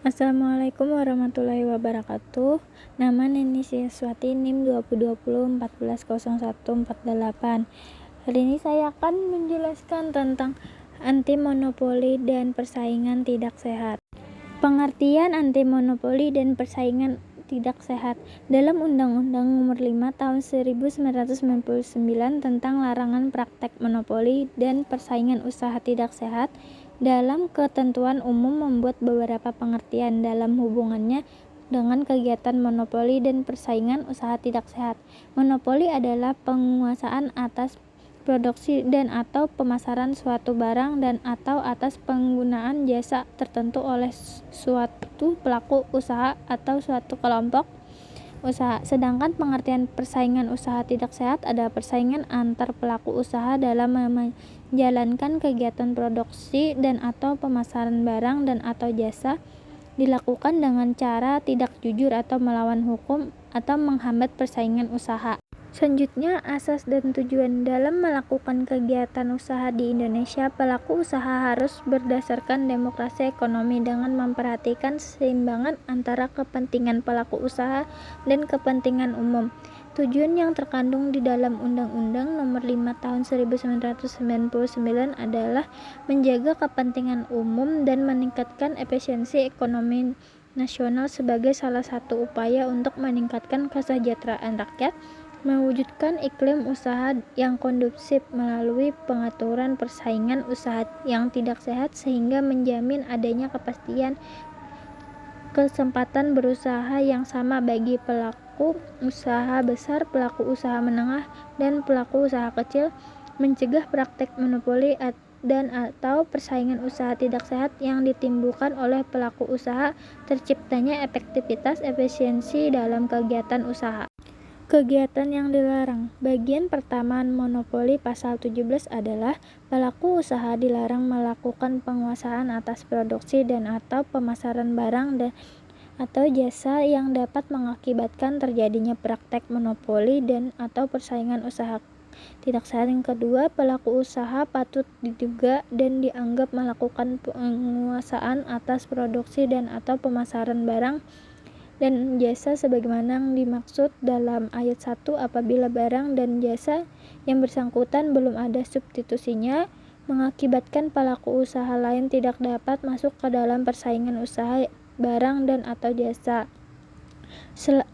Assalamualaikum warahmatullahi wabarakatuh. Nama Neni Siswati NIM 2020 140148. Hari ini saya akan menjelaskan tentang anti monopoli dan persaingan tidak sehat. Pengertian anti monopoli dan persaingan tidak sehat dalam Undang-Undang Nomor 5 Tahun 1999 tentang larangan praktek monopoli dan persaingan usaha tidak sehat dalam ketentuan umum membuat beberapa pengertian dalam hubungannya dengan kegiatan monopoli dan persaingan usaha tidak sehat. Monopoli adalah penguasaan atas produksi dan atau pemasaran suatu barang dan atau atas penggunaan jasa tertentu oleh suatu pelaku usaha atau suatu kelompok usaha. Sedangkan pengertian persaingan usaha tidak sehat adalah persaingan antar pelaku usaha dalam menjalankan kegiatan produksi dan atau pemasaran barang dan atau jasa dilakukan dengan cara tidak jujur atau melawan hukum atau menghambat persaingan usaha. Selanjutnya, asas dan tujuan dalam melakukan kegiatan usaha di Indonesia. Pelaku usaha harus berdasarkan demokrasi ekonomi dengan memperhatikan keseimbangan antara kepentingan pelaku usaha dan kepentingan umum. Tujuan yang terkandung di dalam Undang-Undang Nomor 5 Tahun 1999 adalah menjaga kepentingan umum dan meningkatkan efisiensi ekonomi nasional sebagai salah satu upaya untuk meningkatkan kesejahteraan rakyat, mewujudkan iklim usaha yang kondusif melalui pengaturan persaingan usaha yang tidak sehat sehingga menjamin adanya kepastian kesempatan berusaha yang sama bagi pelaku usaha besar, pelaku usaha menengah, dan pelaku usaha kecil, mencegah praktek monopoli dan atau persaingan usaha tidak sehat yang ditimbulkan oleh pelaku usaha, terciptanya efektivitas efisiensi dalam kegiatan usaha. Kegiatan yang dilarang. Bagian pertama monopoli pasal 17 adalah pelaku usaha dilarang melakukan penguasaan atas produksi dan atau pemasaran barang dan atau jasa yang dapat mengakibatkan terjadinya praktek monopoli dan atau persaingan usaha tidak sehat. Yang kedua, pelaku usaha patut diduga dan dianggap melakukan penguasaan atas produksi dan atau pemasaran barang dan jasa sebagaimana yang dimaksud dalam ayat 1 apabila barang dan jasa yang bersangkutan belum ada substitusinya mengakibatkan pelaku usaha lain tidak dapat masuk ke dalam persaingan usaha barang dan atau jasa.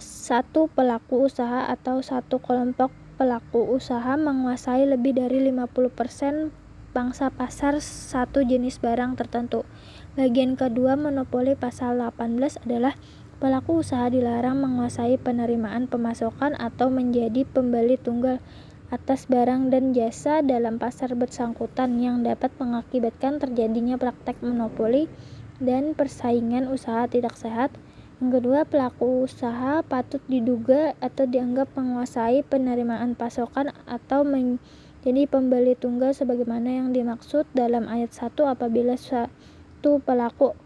Satu pelaku usaha atau satu kelompok pelaku usaha menguasai lebih dari 50% pangsa pasar satu jenis barang tertentu. Bagian kedua monopoli pasal 18 adalah pelaku usaha dilarang menguasai penerimaan pemasokan atau menjadi pembeli tunggal atas barang dan jasa dalam pasar bersangkutan yang dapat mengakibatkan terjadinya praktek monopoli dan persaingan usaha tidak sehat. Yang kedua, pelaku usaha patut diduga atau dianggap menguasai penerimaan pasokan atau menjadi pembeli tunggal sebagaimana yang dimaksud dalam ayat 1 apabila satu pelaku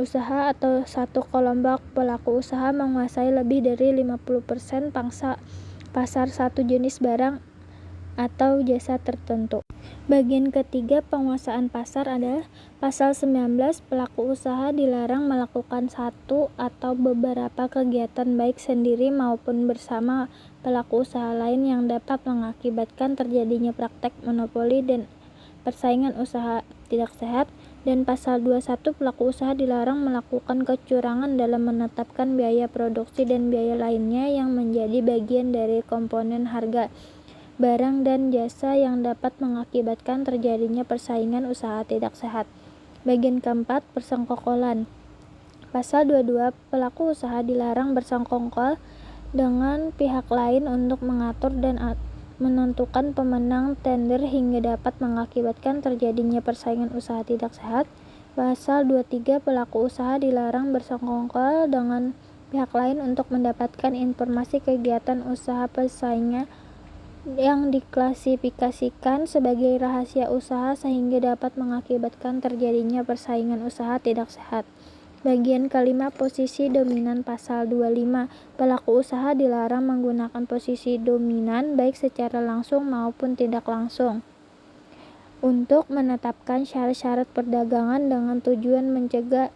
usaha atau satu kelompok pelaku usaha menguasai lebih dari 50% pangsa pasar satu jenis barang atau jasa tertentu. Bagian ketiga penguasaan pasar adalah pasal 19. Pelaku usaha dilarang melakukan satu atau beberapa kegiatan baik sendiri maupun bersama pelaku usaha lain yang dapat mengakibatkan terjadinya praktek monopoli dan persaingan usaha tidak sehat. Dan pasal 21 pelaku usaha dilarang melakukan kecurangan dalam menetapkan biaya produksi dan biaya lainnya yang menjadi bagian dari komponen harga barang dan jasa yang dapat mengakibatkan terjadinya persaingan usaha tidak sehat. Bagian keempat, persengkokolan. Pasal 22 pelaku usaha dilarang bersengkokol dengan pihak lain untuk mengatur dan menentukan pemenang tender hingga dapat mengakibatkan terjadinya persaingan usaha tidak sehat. Pasal 23 pelaku usaha dilarang bersengkokol dengan pihak lain untuk mendapatkan informasi kegiatan usaha pesaingnya yang diklasifikasikan sebagai rahasia usaha sehingga dapat mengakibatkan terjadinya persaingan usaha tidak sehat. Bagian kelima, posisi dominan. Pasal 25 pelaku usaha dilarang menggunakan posisi dominan baik secara langsung maupun tidak langsung untuk menetapkan syarat-syarat perdagangan dengan tujuan mencegah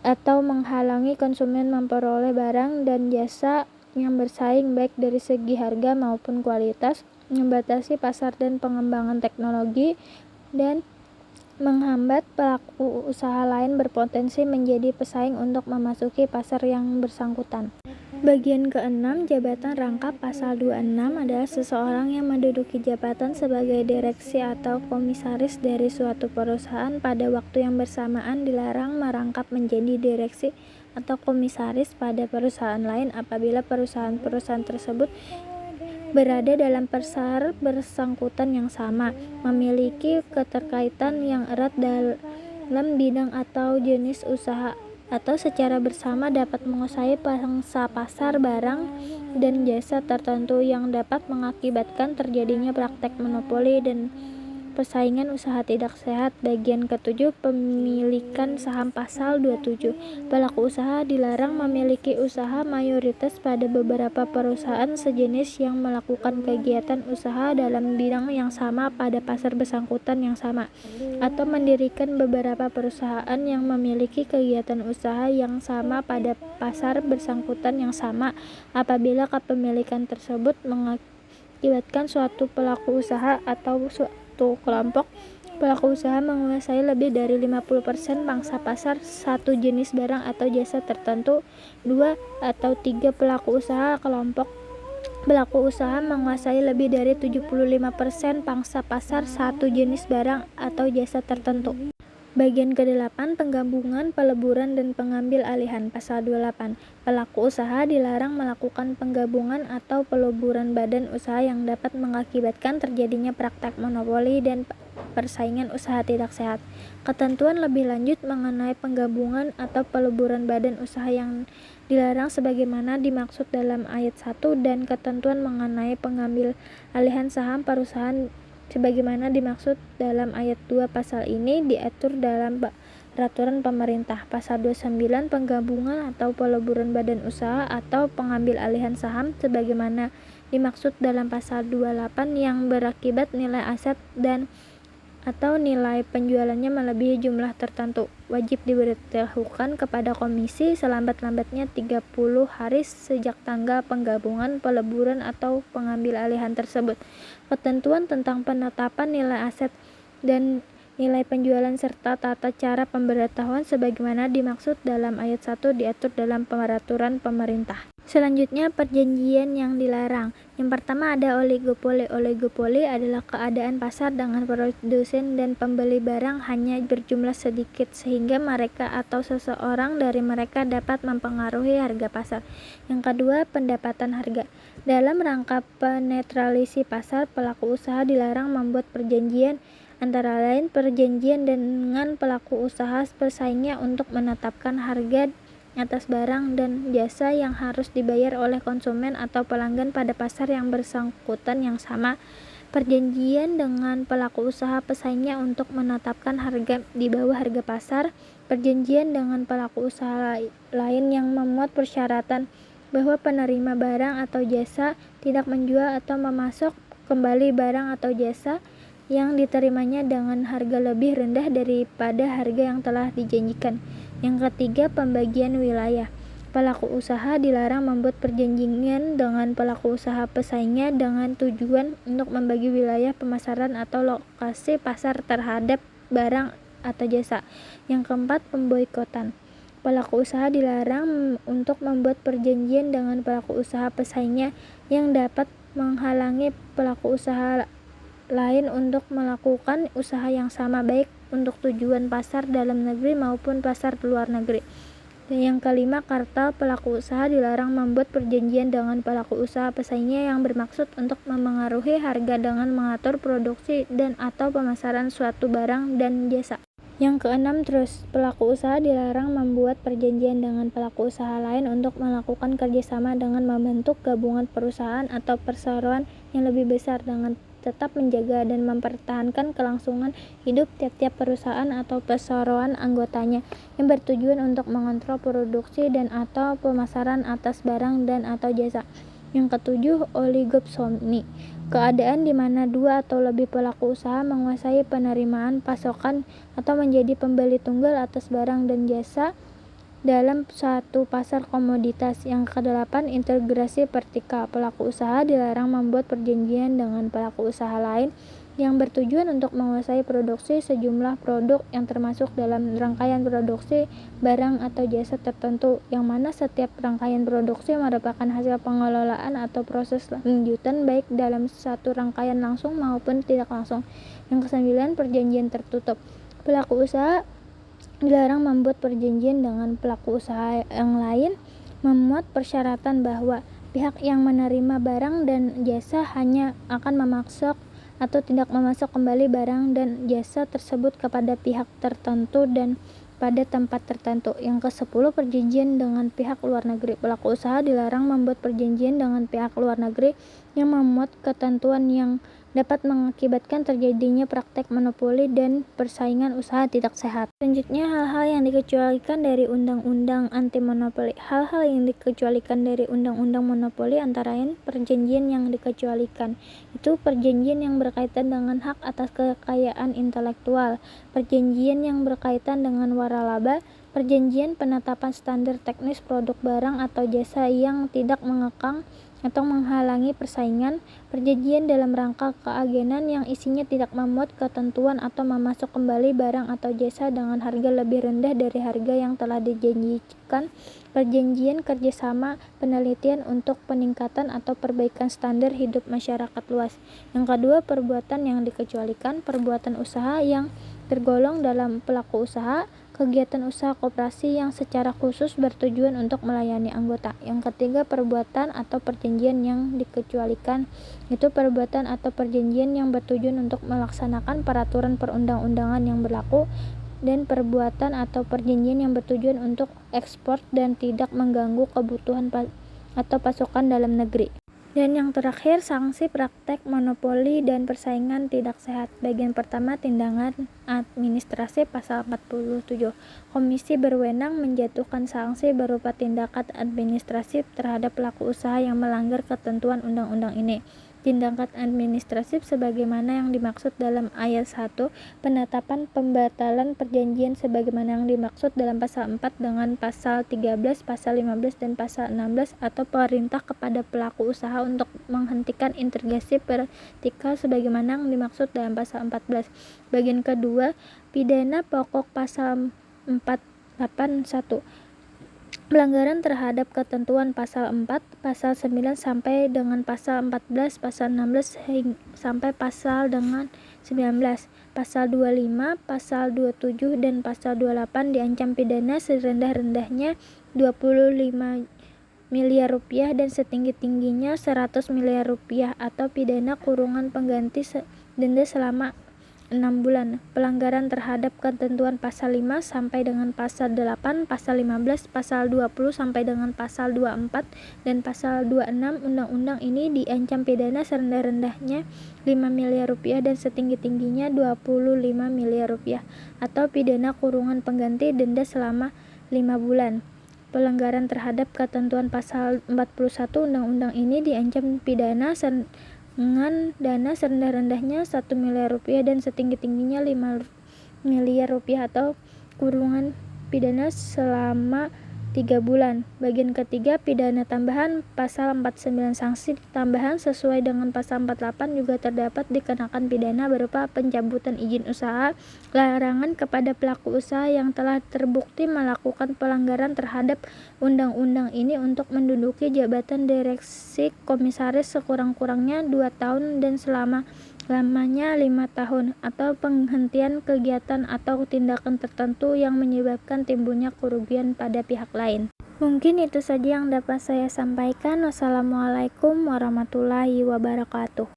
atau menghalangi konsumen memperoleh barang dan jasa yang bersaing baik dari segi harga maupun kualitas, membatasi pasar dan pengembangan teknologi, dan menghambat pelaku usaha lain berpotensi menjadi pesaing untuk memasuki pasar yang bersangkutan. Bagian ke-6, jabatan rangkap. Pasal 26 adalah seseorang yang menduduki jabatan sebagai direksi atau komisaris dari suatu perusahaan pada waktu yang bersamaan dilarang merangkap menjadi direksi atau komisaris pada perusahaan lain apabila perusahaan-perusahaan tersebut berada dalam pasar bersangkutan yang sama, memiliki keterkaitan yang erat dalam bidang atau jenis usaha, atau secara bersama dapat menguasai pangsa pasar barang dan jasa tertentu yang dapat mengakibatkan terjadinya praktek monopoli dan persaingan usaha tidak sehat. Bagian ke-7, pemilikan saham. Pasal 27. Pelaku usaha dilarang memiliki usaha mayoritas pada beberapa perusahaan sejenis yang melakukan kegiatan usaha dalam bidang yang sama pada pasar bersangkutan yang sama, atau mendirikan beberapa perusahaan yang memiliki kegiatan usaha yang sama pada pasar bersangkutan yang sama apabila kepemilikan tersebut mengakibatkan suatu pelaku usaha atau suatu kelompok pelaku usaha menguasai lebih dari 50% pangsa pasar satu jenis barang atau jasa tertentu. 2 atau 3 pelaku usaha kelompok pelaku usaha menguasai lebih dari 75% pangsa pasar satu jenis barang atau jasa tertentu. Bagian ke-8, penggabungan, peleburan, dan pengambil alihan. Pasal 28. Pelaku usaha dilarang melakukan penggabungan atau peleburan badan usaha yang dapat mengakibatkan terjadinya praktek monopoli dan persaingan usaha tidak sehat. Ketentuan lebih lanjut mengenai penggabungan atau peleburan badan usaha yang dilarang sebagaimana dimaksud dalam ayat 1 dan ketentuan mengenai pengambil alihan saham perusahaan sebagaimana dimaksud dalam ayat 2 pasal ini diatur dalam peraturan pemerintah. Pasal 29, penggabungan atau peleburan badan usaha atau pengambil alihan saham sebagaimana dimaksud dalam pasal 28 yang berakibat nilai aset dan atau nilai penjualannya melebihi jumlah tertentu, wajib diberitahukan kepada komisi selambat-lambatnya 30 hari sejak tanggal penggabungan, peleburan atau pengambil alihan tersebut. Ketentuan tentang penetapan nilai aset dan nilai penjualan serta tata cara pemberitahuan sebagaimana dimaksud dalam ayat 1 diatur dalam peraturan pemerintah. Selanjutnya, perjanjian yang dilarang. Yang pertama ada oligopoli. Oligopoli adalah keadaan pasar dengan produsen dan pembeli barang hanya berjumlah sedikit sehingga mereka atau seseorang dari mereka dapat mempengaruhi harga pasar. Yang kedua, pendapatan harga. Dalam rangka penetralisasi pasar, pelaku usaha dilarang membuat perjanjian, antara lain perjanjian dengan pelaku usaha pesaingnya untuk menetapkan harga atas barang dan jasa yang harus dibayar oleh konsumen atau pelanggan pada pasar yang bersangkutan yang sama. Perjanjian dengan pelaku usaha pesaingnya untuk menetapkan harga di bawah harga pasar. Perjanjian dengan pelaku usaha lain yang memuat persyaratan bahwa penerima barang atau jasa tidak menjual atau memasok kembali barang atau jasa yang diterimanya dengan harga lebih rendah daripada harga yang telah dijanjikan. Yang ketiga, pembagian wilayah. Pelaku usaha dilarang membuat perjanjian dengan pelaku usaha pesaingnya dengan tujuan untuk membagi wilayah pemasaran atau lokasi pasar terhadap barang atau jasa. Yang keempat, pemboikotan. Pelaku usaha dilarang untuk membuat perjanjian dengan pelaku usaha pesaingnya yang dapat menghalangi pelaku usaha lain untuk melakukan usaha yang sama baik untuk tujuan pasar dalam negeri maupun pasar luar negeri. Dan yang kelima, kartel. Pelaku usaha dilarang membuat perjanjian dengan pelaku usaha pesaingnya yang bermaksud untuk memengaruhi harga dengan mengatur produksi dan atau pemasaran suatu barang dan jasa. Yang keenam, terus pelaku usaha dilarang membuat perjanjian dengan pelaku usaha lain untuk melakukan kerjasama dengan membentuk gabungan perusahaan atau perseroan yang lebih besar dengan tetap menjaga dan mempertahankan kelangsungan hidup tiap-tiap perusahaan atau perseroan anggotanya yang bertujuan untuk mengontrol produksi dan atau pemasaran atas barang dan atau jasa. Yang ketujuh, oligopsoni. Keadaan di mana dua atau lebih pelaku usaha menguasai penerimaan, pasokan, atau menjadi pembeli tunggal atas barang dan jasa dalam satu pasar komoditas. Yang kedelapan, integrasi vertikal. Pelaku usaha dilarang membuat perjanjian dengan pelaku usaha lain yang bertujuan untuk menguasai produksi sejumlah produk yang termasuk dalam rangkaian produksi barang atau jasa tertentu, yang mana setiap rangkaian produksi merupakan hasil pengelolaan atau proses lanjutan baik dalam satu rangkaian langsung maupun tidak langsung. Yang kesembilan, perjanjian tertutup. Pelaku usaha dilarang membuat perjanjian dengan pelaku usaha yang lain memuat persyaratan bahwa pihak yang menerima barang dan jasa hanya akan memasok atau tidak memasok kembali barang dan jasa tersebut kepada pihak tertentu dan pada tempat tertentu. Yang ke-10, perjanjian dengan pihak luar negeri. Pelaku usaha dilarang membuat perjanjian dengan pihak luar negeri yang memuat ketentuan yang dapat mengakibatkan terjadinya praktek monopoli dan persaingan usaha tidak sehat. Selanjutnya, hal-hal yang dikecualikan dari Undang-Undang Anti Monopoli. Hal-hal yang dikecualikan dari Undang-Undang Monopoli antara lain perjanjian yang dikecualikan itu perjanjian yang berkaitan dengan hak atas kekayaan intelektual, perjanjian yang berkaitan dengan waralaba, perjanjian penetapan standar teknis produk barang atau jasa yang tidak mengekang atau menghalangi persaingan, perjanjian dalam rangka keagenan yang isinya tidak memuat ketentuan atau memasok kembali barang atau jasa dengan harga lebih rendah dari harga yang telah dijanjikan, perjanjian kerjasama penelitian untuk peningkatan atau perbaikan standar hidup masyarakat luas. Yang kedua, perbuatan yang dikecualikan, perbuatan usaha yang tergolong dalam pelaku usaha, kegiatan usaha koperasi yang secara khusus bertujuan untuk melayani anggota. Yang ketiga, perbuatan atau perjanjian yang dikecualikan itu perbuatan atau perjanjian yang bertujuan untuk melaksanakan peraturan perundang-undangan yang berlaku, dan perbuatan atau perjanjian yang bertujuan untuk ekspor dan tidak mengganggu kebutuhan atau pasokan dalam negeri. Dan yang terakhir, sanksi praktek monopoli dan persaingan tidak sehat. Bagian pertama, tindakan administrasi pasal 47. Komisi berwenang menjatuhkan sanksi berupa tindakan administratif terhadap pelaku usaha yang melanggar ketentuan undang-undang ini. Tindakan administratif sebagaimana yang dimaksud dalam ayat 1, penetapan pembatalan perjanjian sebagaimana yang dimaksud dalam pasal 4 dengan pasal 13, pasal 15 dan pasal 16, atau perintah kepada pelaku usaha untuk menghentikan integrasi vertikal sebagaimana yang dimaksud dalam pasal 14. Bagian kedua, pidana pokok pasal 481. Pelanggaran terhadap ketentuan pasal 4, pasal 9 sampai dengan pasal 14, pasal 16 sampai pasal dengan 19, pasal 25, pasal 27 dan pasal 28 diancam pidana serendah-rendahnya 25 miliar rupiah dan setinggi-tingginya 100 miliar rupiah atau pidana kurungan pengganti denda selama 6 bulan. Pelanggaran terhadap ketentuan pasal 5 sampai dengan pasal 8, pasal 15, pasal 20 sampai dengan pasal 24 dan pasal 26 undang-undang ini diancam pidana serendah-rendahnya 5 miliar rupiah dan setinggi-tingginya 25 miliar rupiah atau pidana kurungan pengganti denda selama 5 bulan. Pelanggaran terhadap ketentuan pasal 41 undang-undang ini diancam pidana dengan dana serendah-rendahnya 1 miliar rupiah dan setinggi-tingginya 5 miliar rupiah atau kurungan pidana selama 3 bulan. Bagian ketiga, pidana tambahan pasal 49. Sanksi tambahan sesuai dengan pasal 48 juga terdapat dikenakan pidana berupa pencabutan izin usaha, larangan kepada pelaku usaha yang telah terbukti melakukan pelanggaran terhadap undang-undang ini untuk menduduki jabatan direksi komisaris sekurang-kurangnya 2 tahun dan lamanya 5 tahun, atau penghentian kegiatan atau tindakan tertentu yang menyebabkan timbulnya kerugian pada pihak lain. Mungkin itu saja yang dapat saya sampaikan. Wassalamualaikum warahmatullahi wabarakatuh.